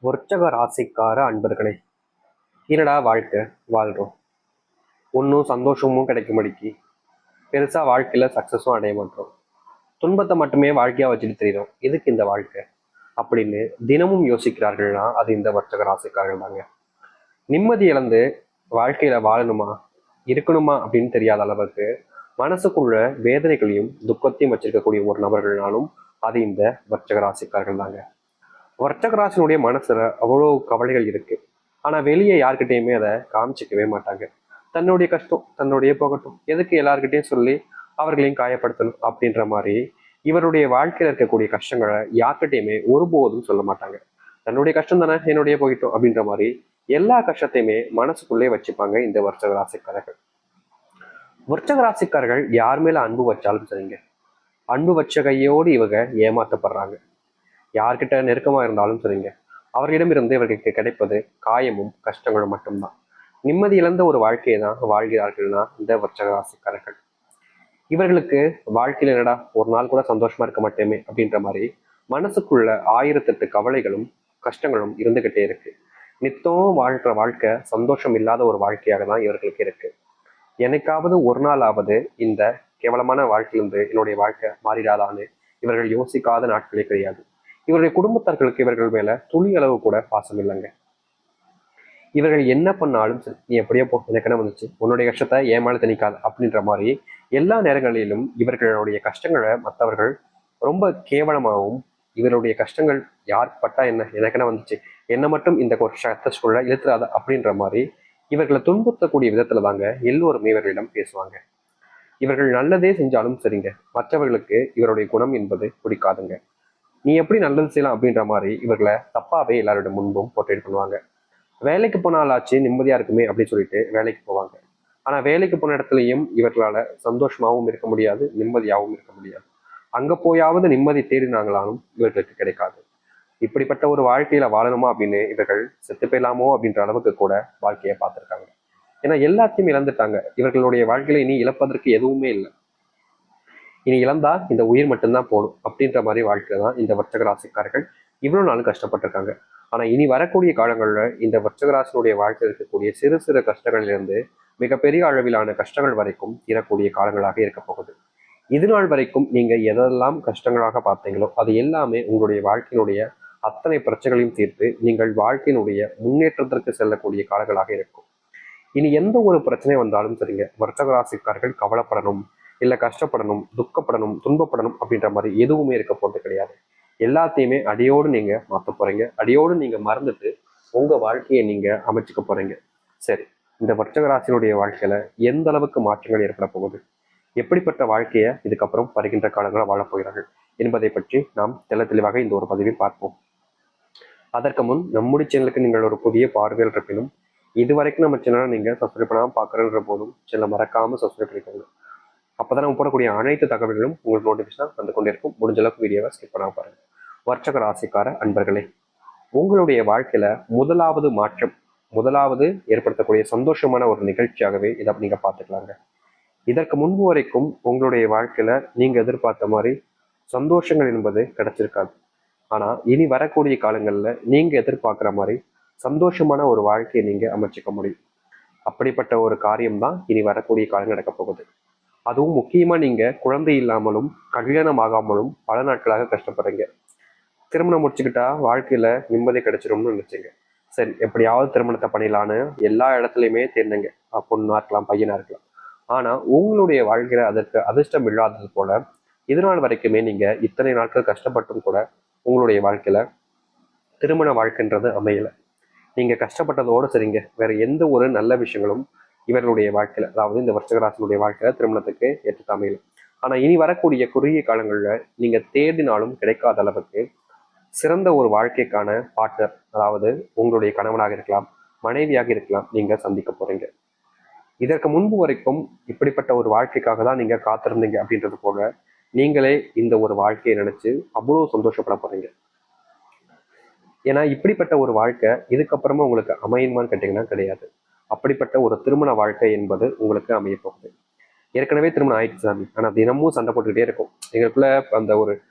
விருச்சக ராசிக்கார அன்பர்களே, என்னடா வாழ்க்கை வாழ்றோம், ஒன்றும் சந்தோஷமும் கிடைக்கும்படிக்கு பெருசா வாழ்க்கையில சக்சஸும் அடைய மாட்டோம். துன்பத்தை மட்டுமே வாழ்க்கையா வச்சுட்டு தெரியும். எதுக்கு இந்த வாழ்க்கை அப்படின்னு தினமும் யோசிக்கிறார்கள்னா அது இந்த விருச்சக ராசிக்காரர்கள் தாங்க. நிம்மதி இழந்து வாழ்க்கையில வாழணுமா இருக்கணுமா அப்படின்னு தெரியாத அளவுக்கு மனசுக்குள்ள வேதனைகளையும் துக்கத்தையும் வச்சிருக்கக்கூடிய ஒரு நபர்கள்னாலும் அது இந்த விருச்சக ராசிக்காரர்கள் தாங்க. விருச்சக ராசினுடைய மனசுல அவ்வளோ கவலைகள் இருக்கு. ஆனா வெளியே யார்கிட்டயுமே அதை காமிச்சிக்கவே மாட்டாங்க. தன்னுடைய கஷ்டம் தன்னுடைய போகட்டும், எதுக்கு எல்லார்கிட்டையும் சொல்லி அவர்களையும் காயப்படுத்தணும் அப்படின்ற மாதிரி இவருடைய வாழ்க்கையில இருக்கக்கூடிய கஷ்டங்களை யார்கிட்டையுமே ஒருபோதும் சொல்ல மாட்டாங்க. தன்னுடைய கஷ்டம் தானே என்னுடைய போயிட்டோம் அப்படின்ற மாதிரி எல்லா கஷ்டத்தையுமே மனசுக்குள்ளே வச்சுப்பாங்க இந்த விருச்சக ராசிக்காரர்கள். விருச்சக ராசிக்காரர்கள் யார் மேல அன்பு வச்சாலும் சரிங்க, அன்பு வச்ச கையோடு இவங்க ஏமாத்தப்படுறாங்க. யார்கிட்ட நெருக்கமா இருந்தாலும் சரிங்க, அவர்களிடமிருந்து இவர்களுக்கு கிடைப்பது காயமும் கஷ்டங்களும் மட்டும்தான். நிம்மதி இழந்த ஒரு வாழ்க்கையை தான் வாழ்கிறார்கள்னா இந்த விருச்சக ராசிக்காரர்கள். இவர்களுக்கு வாழ்க்கையில என்னடா ஒரு நாள் கூட சந்தோஷமா இருக்க மாட்டேமே அப்படின்ற மாதிரி மனசுக்குள்ள 1008 கவலைகளும் கஷ்டங்களும் இருந்துகிட்டே இருக்கு. நித்தம் வாழ்கிற வாழ்க்கை சந்தோஷம் இல்லாத ஒரு வாழ்க்கையாக தான் இவர்களுக்கு இருக்கு. என்னைக்காவது ஒரு நாளாவது இந்த கேவலமான வாழ்க்கையிலிருந்து என்னுடைய வாழ்க்கை மாறிடாதான்னு இவர்கள் யோசிக்காத நாட்களே கிடையாது. இவருடைய குடும்பத்தார்களுக்கு இவர்கள் மேல துளி அளவு கூட பாசம் இல்லைங்க. இவர்கள் என்ன பண்ணாலும் சரி, நீ எப்படியோ போ, எனக்கு என்ன வந்துச்சு, உன்னுடைய கஷ்டத்தை ஏமால திணிக்காது அப்படின்ற மாதிரி எல்லா நேரங்களிலும் இவர்களுடைய கஷ்டங்களை மற்றவர்கள் ரொம்ப கேவலமாகவும், இவருடைய கஷ்டங்கள் யார் பட்டா என்ன, எனக்கு என்ன வந்துச்சு, என்ன மட்டும் இந்த ஒரு சூழல இழுத்துறாத அப்படின்ற மாதிரி இவர்களை துன்புறுத்தக்கூடிய விதத்துல தாங்க எல்லோருமே இவர்களிடம் பேசுவாங்க. இவர்கள் நல்லதே செஞ்சாலும் சரிங்க, மற்றவர்களுக்கு இவருடைய குணம் என்பது பிடிக்காதுங்க. நீ எப்படி நல்லது செய்யலாம் அப்படின்ற மாதிரி இவர்களை தப்பாவே எல்லாரோட முன்பும் போர்ட்ரேட் பண்ணுவாங்க. வேலைக்கு போனாலாச்சு நிம்மதியா இருக்குமே அப்படின்னு சொல்லிட்டு வேலைக்கு போவாங்க. ஆனா வேலைக்கு போன இடத்துலயும் இவர்களால சந்தோஷமாவும் இருக்க முடியாது, நிம்மதியாகவும் இருக்க முடியாது. அங்க போயாவது நிம்மதி தேடினாங்களாலும் இவர்களுக்கு கிடைக்காது. இப்படிப்பட்ட ஒரு வாழ்க்கையில வாழணுமா அப்படின்னு இவர்கள் செத்து போயிடலாமோ அப்படின்ற அளவுக்கு கூட வாழ்க்கையை பார்த்திருக்காங்க. ஏன்னா எல்லாத்தையும் இழந்துட்டாங்க. இவர்களுடைய வாழ்க்கையில இனி இழப்பதற்கு எதுவுமே இல்லை. இனி இழந்தா இந்த உயிர் மட்டும்தான் போகணும் அப்படின்ற மாதிரி வாழ்க்கை தான் இந்த விருச்சக ராசிக்காரர்கள் இவ்வளவு நாள் கஷ்டப்பட்டிருக்காங்க. ஆனா இனி வரக்கூடிய காலங்கள்ல இந்த விருச்சக ராசினுடைய வாழ்க்கையில் இருக்கக்கூடிய சிறு சிறு கஷ்டங்களிலிருந்து மிகப்பெரிய அளவிலான கஷ்டங்கள் வரைக்கும் தீரக்கூடிய காலங்களாக இருக்க போகுது. இது நாள் வரைக்கும் நீங்க எதெல்லாம் கஷ்டங்களாக பார்த்தீங்களோ அது எல்லாமே உங்களுடைய வாழ்க்கையினுடைய அத்தனை பிரச்சனைகளையும் தீர்த்து நீங்கள் வாழ்க்கையினுடைய முன்னேற்றத்திற்கு செல்லக்கூடிய காலங்களாக இருக்கும். இனி எந்த ஒரு பிரச்சனை வந்தாலும் சரிங்க, விருச்சக ராசிக்காரர்கள் கவலைப்படணும், இல்ல கஷ்டப்படணும், துக்கப்படணும், துன்பப்படணும் அப்படின்ற மாதிரி எதுவுமே இருக்க போறது கிடையாது. எல்லாத்தையுமே அடியோடு நீங்க மாத்த போறீங்க. அடியோடு நீங்க மறந்துட்டு உங்க வாழ்க்கையை நீங்க அமைச்சுக்க போறீங்க. சரி, இந்த விருச்சக ராசியினுடைய வாழ்க்கையில எந்த அளவுக்கு மாற்றங்கள் ஏற்பட போகுது, எப்படிப்பட்ட வாழ்க்கையை இதுக்கப்புறம் வருகின்ற காலங்களில் வாழப் போகிறார்கள் என்பதை பற்றி நாம் தெளிவாக இந்த ஒரு பதிவில் பார்ப்போம். அதற்கு முன் நம்முடைய சேனலுக்கு நீங்கள் ஒரு புதிய பார்வையில் இருப்பினும் இதுவரைக்கும் நம்ம சேனலை நீங்க சப்ஸ்கிரைப் பண்ணாமல் பார்க்குறன்ற போதும் சேனலை மறக்காம சப்ஸ்கிரைப் பண்ணிக்கோங்க. அப்பதான் நம்ம போடக்கூடிய அனைத்து தகவல்களும் உங்களுக்கு நோட்டிஃபிகேஷன் வந்து கொண்டே இருக்கும். முடிஞ்ச அளவுக்கு வீடியோவை ஸ்கிப் பண்ணாம பாருங்க. விருச்சக ராசிக்கார அன்பர்களே, உங்களுடைய வாழ்க்கையில முதலாவது மாற்றம், முதலாவது ஏற்படுத்தக்கூடிய சந்தோஷமான ஒரு நிகழ்ச்சியாகவே இதை நீங்க பார்த்துக்கலாங்க. இதற்கு முன்பு வரைக்கும் உங்களுடைய வாழ்க்கையில நீங்க எதிர்பார்த்த மாதிரி சந்தோஷங்கள் என்பது கிடைச்சிருக்காது. ஆனா இனி வரக்கூடிய காலங்கள்ல நீங்க எதிர்பார்க்குற மாதிரி சந்தோஷமான ஒரு வாழ்க்கையை நீங்க அமைச்சுக்க முடியும். அப்படிப்பட்ட ஒரு காரியம் தான் இனி வரக்கூடிய காலம் நடக்க போகுது. அதுவும் முக்கியமா நீங்க குழந்தை இல்லாமலும் கல்யாணம் ஆகாமலும் பல நாட்களாக கஷ்டப்படுறீங்க. திருமணம் முடிச்சுக்கிட்டா வாழ்க்கையில நிம்மதி கிடைச்சிரும்னு நினைச்சீங்க. சரி, எப்படியாவது திருமணத்தை பண்ணிடலான்னு எல்லா இடத்துலையுமே தேர்ந்தீங்க. பொண்ணா இருக்கலாம், பையனா இருக்கலாம். ஆனா உங்களுடைய வாழ்க்கையில அதற்கு அதிர்ஷ்டம் இல்லாதது போல இதனால் வரைக்குமே நீங்க இத்தனை நாட்கள் கஷ்டப்பட்டும் கூட உங்களுடைய வாழ்க்கையில திருமண வாழ்க்கைன்றது அமையல. நீங்க கஷ்டப்பட்டதோடு சரிங்க, வேற எந்த ஒரு நல்ல விஷயங்களும் இவர்களுடைய வாழ்க்கையில, அதாவது இந்த விருச்சக ராசியினுடைய வாழ்க்கையில திருமணத்துக்கு ஏற்று அமையல. ஆனா இனி வரக்கூடிய குறுகிய காலங்கள்ல நீங்க தேடினாலும் கிடைக்காத அளவுக்கு சிறந்த ஒரு வாழ்க்கைக்கான பார்ட்னர், அதாவது உங்களுடைய கணவனாக இருக்கலாம், மனைவியாக இருக்கலாம், நீங்க சந்திக்க போறீங்க. இதற்கு முன்பு வரைக்கும் இப்படிப்பட்ட ஒரு வாழ்க்கைக்காக தான் நீங்க காத்திருந்தீங்க அப்படின்றது போல நீங்களே இந்த ஒரு வாழ்க்கையை நினைச்சு அவ்வளவு சந்தோஷப்பட போறீங்க. ஏன்னா இப்படிப்பட்ட ஒரு வாழ்க்கை இதுக்கப்புறமா உங்களுக்கு அமையுமான்னு கேட்டீங்கன்னா கிடையாது. அப்படிப்பட்ட ஒரு திருமண வாழ்க்கை என்பது உங்களுக்கு அமைய போகுது. ஏற்கனவே திருமணம் ஆயிடுச்சு சாமி, ஆனா தினமும் சண்டை போட்டுக்கிட்டே இருக்கும் எங்களுக்குள்ள. அந்த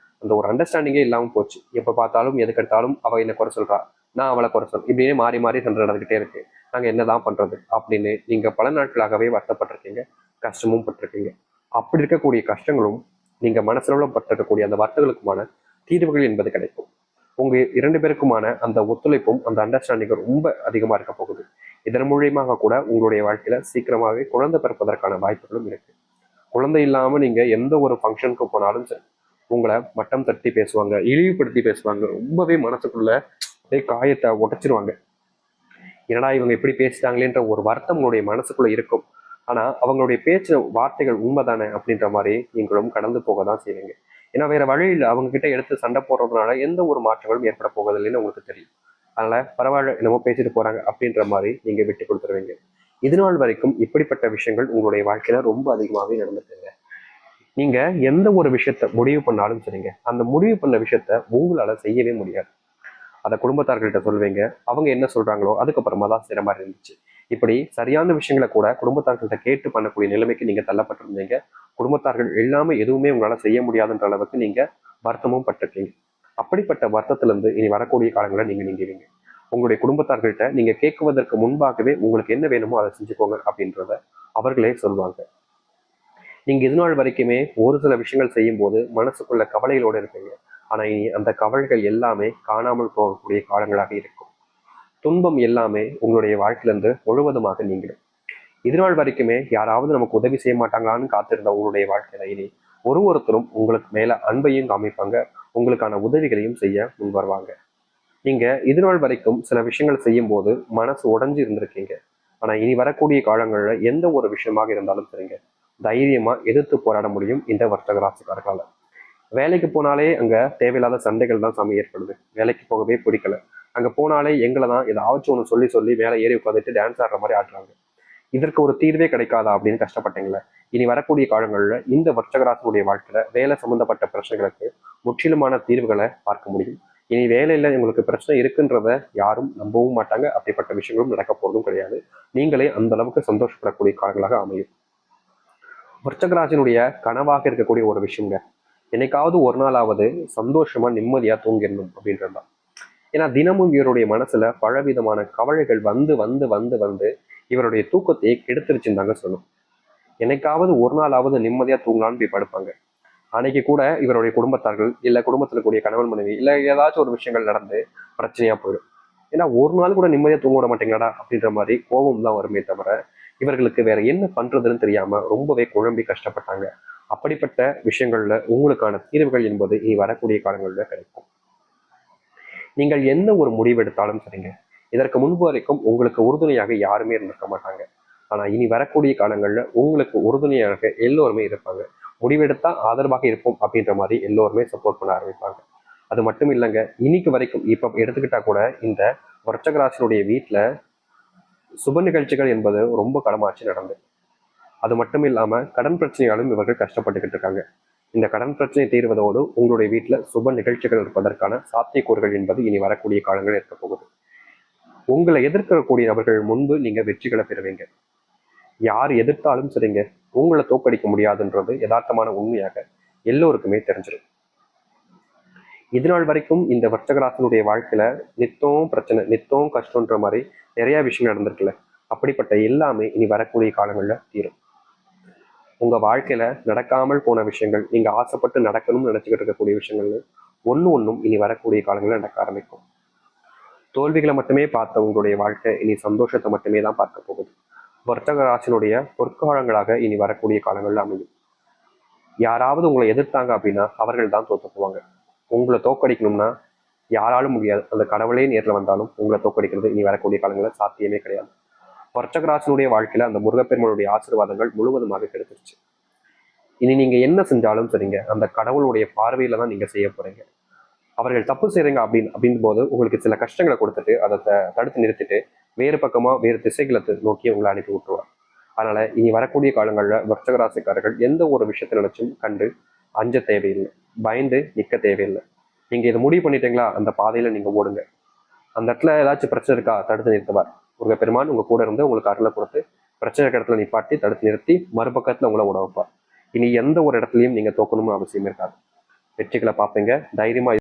ஒரு அண்டர்ஸ்டாண்டிங்கே இல்லாமல் போச்சு. எப்போ பார்த்தாலும் எதுக்கெடுத்தாலும் அவ என்ன குறை சொல்றா, நான் அவளை குறை சொல்றேன், இப்படின்னு மாறி மாறி சண்டை நடந்துகிட்டே இருக்கு. நாங்க என்னதான் பண்றது அப்படின்னு நீங்க பல நாட்களாகவே வருத்தப்பட்டிருக்கீங்க, கஷ்டமும் பட்டிருக்கீங்க. அப்படி இருக்கக்கூடிய கஷ்டங்களும் நீங்க மனசுல பட்டிருக்கக்கூடிய அந்த வருத்தங்களுக்குமான தீர்வுகள் என்பது கிடைக்கும். உங்க 2 பேருக்குமான அந்த ஒத்துழைப்பும் அந்த அண்டர்ஸ்டாண்டிங்கும் ரொம்ப அதிகமா இருக்க போகுது. இதன் மூலியமாக கூட உங்களுடைய வாழ்க்கையில சீக்கிரமாகவே குழந்தை பிறப்பதற்கான வாய்ப்புகளும் இருக்கு. குழந்தை இல்லாம நீங்க எந்த ஒரு ஃபங்க்ஷனுக்கு போனாலும் சரி, உங்களை மட்டம் தட்டி பேசுவாங்க, இழிவுபடுத்தி பேசுவாங்க, ரொம்பவே மனசுக்குள்ள காயத்தை உடைச்சிருவாங்க. என்னடா இவங்க இப்படி பேசிட்டாங்களேன்ற ஒரு வருத்தம் உங்களுடைய மனசுக்குள்ள இருக்கும். ஆனா அவங்களுடைய பேச்சு வார்த்தைகள் உண்மைதானே அப்படின்ற மாதிரி நீங்களும் கடந்து போக தான் செய்வீங்க. ஏன்னா வேற வழியில் அவங்க கிட்ட எடுத்து சண்டை போடுறதுனால எந்த ஒரு மாற்றங்களும் ஏற்பட போவதில்லைன்னு உங்களுக்கு தெரியும். அதனால பரவாயில்ல, என்னமோ பேசிட்டு போறாங்க அப்படின்ற மாதிரி நீங்க விட்டு கொடுத்துருவீங்க. இது நாள் வரைக்கும் இப்படிப்பட்ட விஷயங்கள் உங்களுடைய வாழ்க்கையில ரொம்ப அதிகமாகவே நடந்துட்டுங்க. நீங்க எந்த ஒரு விஷயத்த முடிவு பண்ணாலும் சரிங்க, அந்த முடிவு பண்ண விஷயத்த உங்களால செய்யவே முடியாது. அதை குடும்பத்தார்கள்ட்ட சொல்வீங்க, அவங்க என்ன சொல்றாங்களோ அதுக்கப்புறமா தான் செய்யற மாதிரி இருந்துச்சு. இப்படி சரியான விஷயங்களை கூட குடும்பத்தார்கள்ட்ட கேட்டு பண்ணக்கூடிய நிலைமைக்கு நீங்க தள்ளப்பட்டிருந்தீங்க. குடும்பத்தார்கள் எல்லாமே எதுவுமே உங்களால செய்ய முடியாதுன்ற அளவுக்கு நீங்க வருத்தமும் பட்டிருக்கீங்க. அப்படிப்பட்ட வருத்தத்துல இருந்து இனி வரக்கூடிய காலங்களை நீங்க நீங்குவீங்க. உங்களுடைய குடும்பத்தார்கள்ட்ட நீங்க கேட்குவதற்கு முன்பாகவே உங்களுக்கு என்ன வேணுமோ அதை செஞ்சுக்கோங்க அப்படின்றத அவர்களே சொல்லுவாங்க. நீங்க இது நாள் வரைக்குமே ஒரு சில விஷயங்கள் செய்யும் போது மனசுக்குள்ள கவலைகளோடு இருப்பீங்க. ஆனா இனி அந்த கவலைகள் எல்லாமே காணாமல் போகக்கூடிய காலங்களாக இருக்கும். துன்பம் எல்லாமே உங்களுடைய வாழ்க்கையிலிருந்து முழுவதுமாக நீங்கிடும். இது நாள் வரைக்குமே யாராவது நமக்கு உதவி செய்ய மாட்டாங்களான்னு காத்திருந்த உங்களுடைய வாழ்க்கையில இனி ஒருத்தரும் உங்களுக்கு மேல அன்பையும் காமிப்பாங்க, உங்களுக்கான உதவிகளையும் செய்ய முன் வருவாங்க. நீங்க இது நாள் வரைக்கும் சில விஷயங்கள் செய்யும் போது மனசு உடைஞ்சு இருந்திருக்கீங்க. ஆனா இனி வரக்கூடிய காலங்கள்ல எந்த ஒரு விஷயமாக இருந்தாலும் சரிங்க, தைரியமா எதிர்த்து போராட முடியும் இந்த வர்த்தக ராசிக்காரர்களால. வேலைக்கு போனாலே அங்க தேவையில்லாத சண்டைகள் தான் சாமி ஏற்படுது. வேலைக்கு போகவே பிடிக்கல. அங்க போனாலே எங்களை தான் ஏதாச்சும் ஒன்று சொல்லி சொல்லி மேலே ஏறி உட்காந்துட்டு டான்ஸ் ஆடுற மாதிரி ஆடுறாங்க. இதற்கு ஒரு தீர்வே கிடைக்காதா அப்படின்னு கஷ்டப்பட்டீங்களே. இனி வரக்கூடிய காலங்களில் இந்த வர்த்தகராசனுடைய வாழ்க்கையில வேலை சம்பந்தப்பட்ட பிரச்சனைகளுக்கு முற்றிலுமான தீர்வுகளை பார்க்க முடியும். இனி வேலையில உங்களுக்கு பிரச்சனை இருக்குன்றத யாரும் நம்பவும் மாட்டாங்க. அப்படிப்பட்ட விஷயங்களும் நடக்க போறதும் கிடையாது. நீங்களே அந்த அளவுக்கு சந்தோஷப்படக்கூடிய காலங்களாக அமையும். விருச்சகராசினுடைய கனவாக இருக்கக்கூடிய ஒரு விஷயங்க, என்னைக்காவது ஒரு நாளாவது சந்தோஷமா நிம்மதியா தூங்கிடணும் அப்படின்றதுதான். ஏன்னா தினமும் இவருடைய மனசுல பலவிதமான கவலைகள் வந்து வந்து வந்து வந்து இவருடைய தூக்கத்தையே கெடுத்துருச்சுன்னு தாங்க சொல்லும். என்னைக்காவது ஒரு நாளாவது நிம்மதியா தூங்கலான்னு போய் படுப்பாங்க. அன்னைக்கு கூட இவருடைய குடும்பத்தார்கள் இல்ல குடும்பத்துல கூடிய கணவன் மனைவி இல்ல ஏதாச்சும் ஒரு விஷயங்கள் நடந்து பிரச்சனையா போயிடும். ஏன்னா ஒரு நாள் கூட நிம்மதியா தூங்க விட மாட்டீங்களாடா அப்படின்ற மாதிரி கோபம் தான் வருமே தவிர இவர்களுக்கு வேற என்ன பண்றதுன்னு தெரியாம ரொம்பவே குழம்பி கஷ்டப்பட்டாங்க. அப்படிப்பட்ட விஷயங்கள்ல உங்களுக்கான தீர்வுகள் என்பது இனி வரக்கூடிய காலங்களில் கிடைக்கும். நீங்கள் என்ன ஒரு முடிவு எடுத்தாலும் சரிங்க, இதற்கு முன்பு வரைக்கும் உங்களுக்கு உறுதுணையாக யாருமே இருந்திருக்க மாட்டாங்க. ஆனா இனி வரக்கூடிய காலங்கள்ல உங்களுக்கு உறுதுணையாக எல்லோருமே இருப்பாங்க. முடிவெடுத்தா ஆதரவாக இருப்போம் அப்படின்ற மாதிரி எல்லோருமே சப்போர்ட் பண்ண ஆரம்பிப்பாங்க. அது மட்டும் இல்லைங்க, இன்னைக்கு வரைக்கும் இப்ப எடுத்துக்கிட்டா கூட இந்த விருச்சிக வீட்டுல சுப நிகழ்ச்சிகள் என்பது ரொம்ப கடமாச்சு நடந்தது. அது மட்டும் இல்லாம கடன் பிரச்சனையாலும் இவர்கள் கஷ்டப்பட்டுக்கிட்டு இருக்காங்க. இந்த கடன் பிரச்சனை தீர்வதோடு உங்களுடைய வீட்டுல சுப நிகழ்ச்சிகள் இருப்பதற்கான சாத்தியக்கூறுகள் என்பது இனி வரக்கூடிய காலங்கள் இருக்க போகுது. உங்களை எதிர்க்கக்கூடிய நபர்கள் முன்பு நீங்க வெற்றிகளை பெறுவீங்க. யார் எதிர்த்தாலும் சரிங்க, உங்களை தோக்கடிக்க முடியாதுன்றது யதார்த்தமான உண்மையாக எல்லோருக்குமே தெரிஞ்சிடும். இது நாள் வரைக்கும் இந்த வர்த்தகராசனுடைய வாழ்க்கையில நித்தம் பிரச்சனை நித்தம் கஷ்டம்ன்ற மாதிரி நிறைய விஷயம் நடந்திருக்குல்ல, அப்படிப்பட்ட எல்லாமே இனி வரக்கூடிய காலங்கள்ல தீரும். உங்க வாழ்க்கையில நடக்காமல் போன விஷயங்கள், நீங்க ஆசைப்பட்டு நடக்கணும்னு நினைச்சுக்கிட்டு இருக்கக்கூடிய விஷயங்கள் ஒன்றும் இனி வரக்கூடிய காலங்களில் நடக்க ஆரம்பிக்கும். தோல்விகளை மட்டுமே பார்த்த உங்களுடைய வாழ்க்கை இனி சந்தோஷத்தை மட்டுமே தான் பார்க்க போகுது. வர்த்தக ராசினுடைய பொற்காலங்களாக இனி வரக்கூடிய காலங்கள்ல அமையும். யாராவது உங்களை எதிர்த்தாங்க அப்படின்னா அவர்கள் தான் தோத்து போவாங்க. உங்களை தோக்கடிக்கணும்னா யாராலும் முடியாது. அந்த கடவுளே நேரில் வந்தாலும் உங்களை தோக்கடிக்கிறது இனி வரக்கூடிய காலங்களில் சாத்தியமே கிடையாது. வர்த்தக ராசினுடைய வாழ்க்கையில அந்த முருகப்பெருமானுடைய ஆசீர்வாதங்கள் முழுவதுமாக கிடைச்சிருச்சு. இனி நீங்க என்ன செஞ்சாலும் சரிங்க, அந்த கடவுளுடைய பார்வையில தான் நீங்க செய்ய போறீங்க. அவர்கள் தப்பு செய்றீங்க அப்படின் போது உங்களுக்கு சில கஷ்டங்களை கொடுத்துட்டு அதை தடுத்து நிறுத்திட்டு வேறு பக்கமா வேறு திசைகளை நோக்கி உங்களை அனுப்பி விட்டுருவார். அதனால இனி வரக்கூடிய காலங்களில் வர்த்தக ராசிக்காரர்கள் எந்த ஒரு விஷயத்தை நினைச்சும் கண்டு அஞ்ச தேவையில்லை, பயந்து நிற்க தேவையில்லை. நீங்க இதை முடிவு பண்ணிட்டீங்களா, அந்த பாதையில நீங்க ஓடுங்க. அந்த இடத்துல ஏதாச்சும் பிரச்சனை இருக்கா தடுத்து நிறுத்துவார் முருகப்பெருமான். உங்க கூட இருந்து உங்களுக்கு அருளை கொடுத்து பிரச்சனை இடத்துல நிப்பாட்டி தடுத்து நிறுத்தி மறுபக்கத்துல உங்களை உட வைப்பார். இனி எந்த ஒரு இடத்துலையும் நீங்க தோக்கணும்னு அவசியம் இருக்காது. வெற்றிகளை பார்ப்பீங்க. தைரியமா